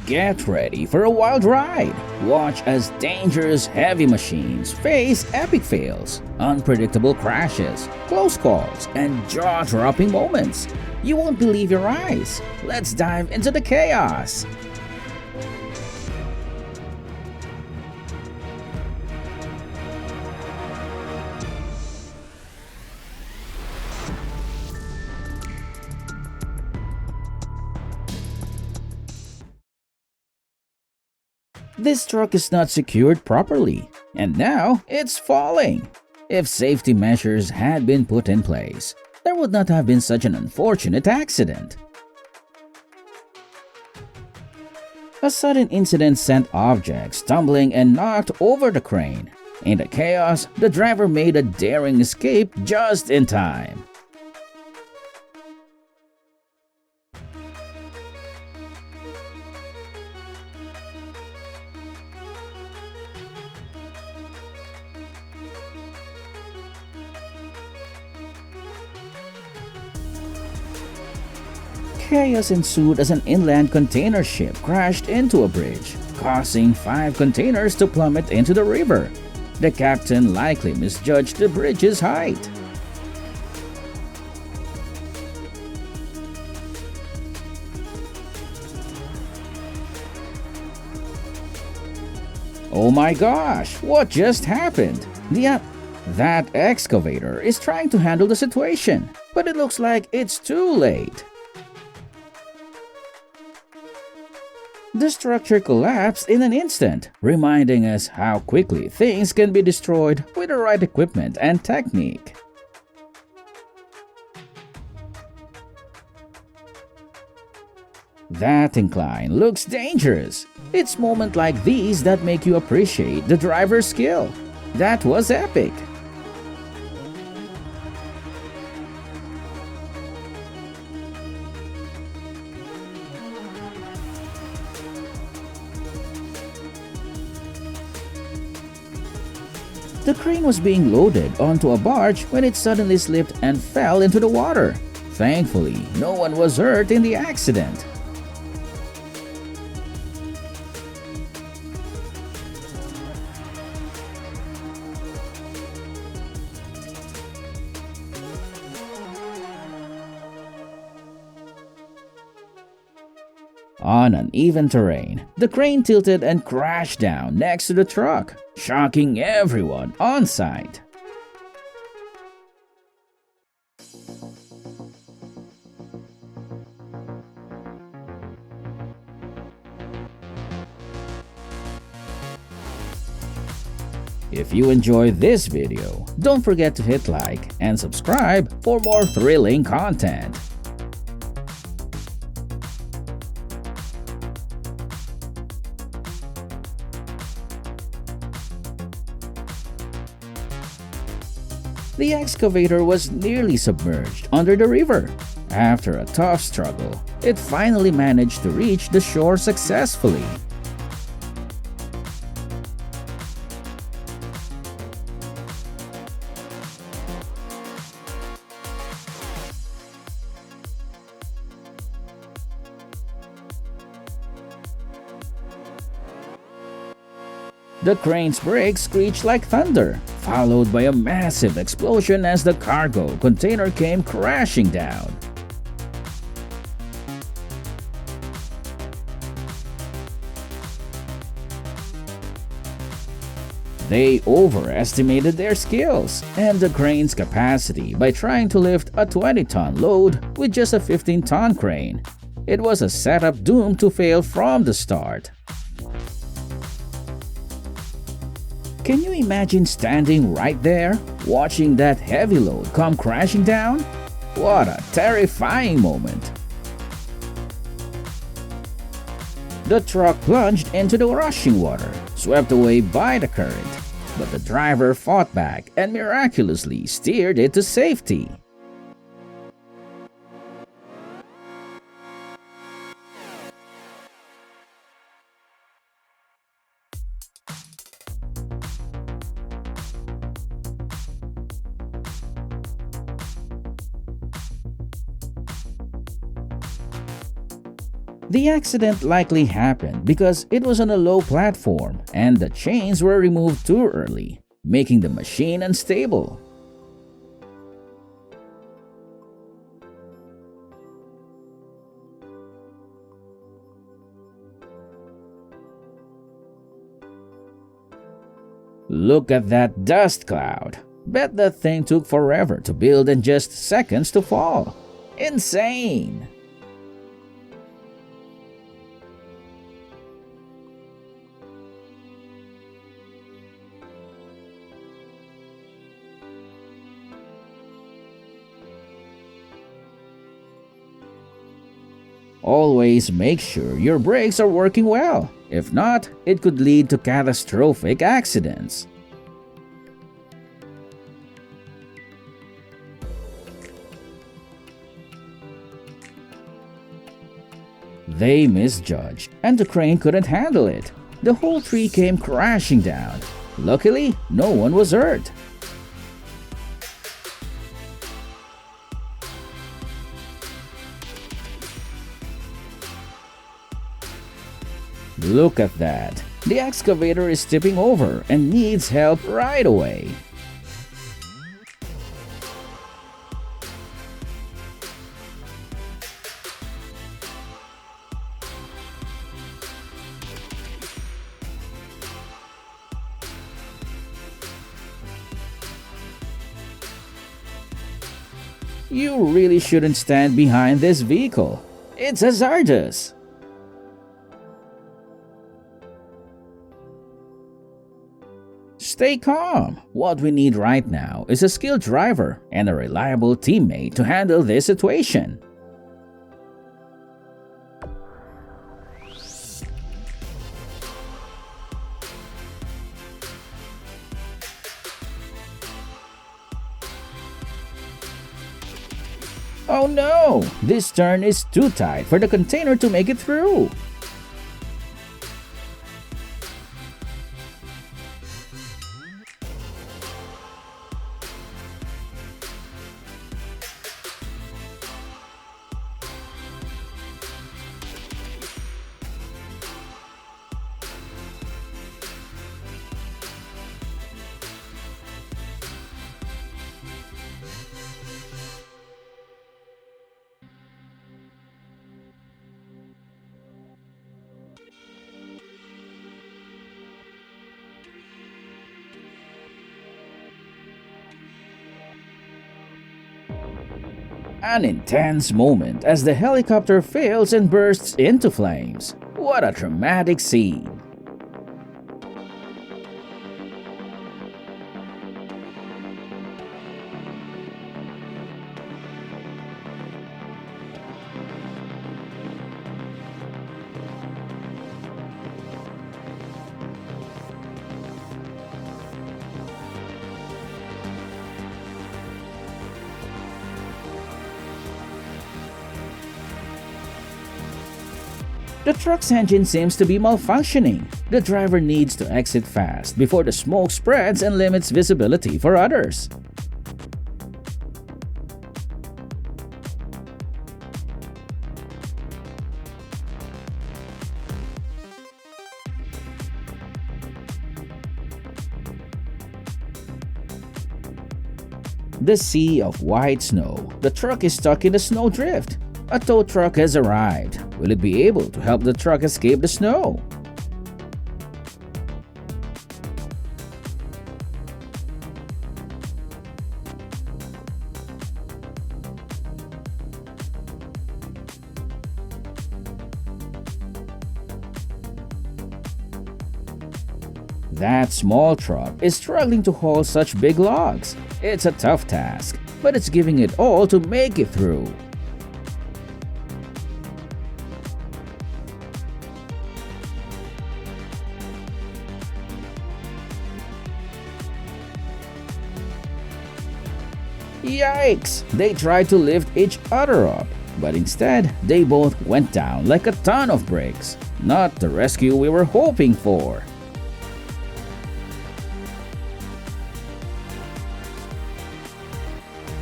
Get ready for a wild ride. Watch as dangerous heavy machines face epic fails, unpredictable crashes, close calls, and jaw-dropping moments. You won't believe your eyes. Let's dive into the chaos. This truck is not secured properly, and now it's falling. If safety measures had been put in place, there would not have been such an unfortunate accident. A sudden incident sent objects tumbling and knocked over the crane. In the chaos, the driver made a daring escape just in time. Chaos ensued as an inland container ship crashed into a bridge, causing 5 containers to plummet into the river. The captain likely misjudged the bridge's height. Oh my gosh, what just happened? That excavator is trying to handle the situation, but it looks like it's too late. The structure collapsed in an instant, reminding us how quickly things can be destroyed with the right equipment and technique. That incline looks dangerous. It's moments like these that make you appreciate the driver's skill. That was epic. The crane was being loaded onto a barge when it suddenly slipped and fell into the water. Thankfully, no one was hurt in the accident. On uneven terrain, the crane tilted and crashed down next to the truck, shocking everyone on site. If you enjoyed this video, don't forget to hit like and subscribe for more thrilling content. The excavator was nearly submerged under the river. After a tough struggle, it finally managed to reach the shore successfully. The crane's brakes screeched like thunder, followed by a massive explosion as the cargo container came crashing down. They overestimated their skills and the crane's capacity by trying to lift a 20-ton load with just a 15-ton crane. It was a setup doomed to fail from the start. Can you imagine standing right there, watching that heavy load come crashing down? What a terrifying moment! The truck plunged into the rushing water, swept away by the current, but the driver fought back and miraculously steered it to safety. The accident likely happened because it was on a low platform and the chains were removed too early, making the machine unstable. Look at that dust cloud. Bet that thing took forever to build and just seconds to fall. Insane! Always make sure your brakes are working well. If not, it could lead to catastrophic accidents. They misjudged, and the crane couldn't handle it. The whole tree came crashing down. Luckily, no one was hurt. Look at that. The excavator is tipping over and needs help right away. You really shouldn't stand behind this vehicle. It's hazardous. Stay calm. What we need right now is a skilled driver and a reliable teammate to handle this situation. Oh no! This turn is too tight for the container to make it through. An intense moment as the helicopter fails and bursts into flames. What a dramatic scene! The truck's engine seems to be malfunctioning. The driver needs to exit fast before the smoke spreads and limits visibility for others. The sea of white snow. The truck is stuck in the snowdrift. A tow truck has arrived. Will it be able to help the truck escape the snow? That small truck is struggling to haul such big logs. It's a tough task, but it's giving it all to make it through. Yikes! They tried to lift each other up, but instead they both went down like a ton of bricks. Not the rescue we were hoping for.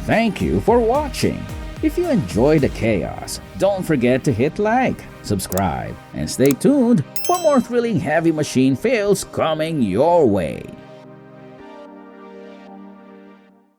Thank you for watching. If you enjoy the chaos, don't forget to hit like, subscribe, and stay tuned for more thrilling heavy machine fails coming your way.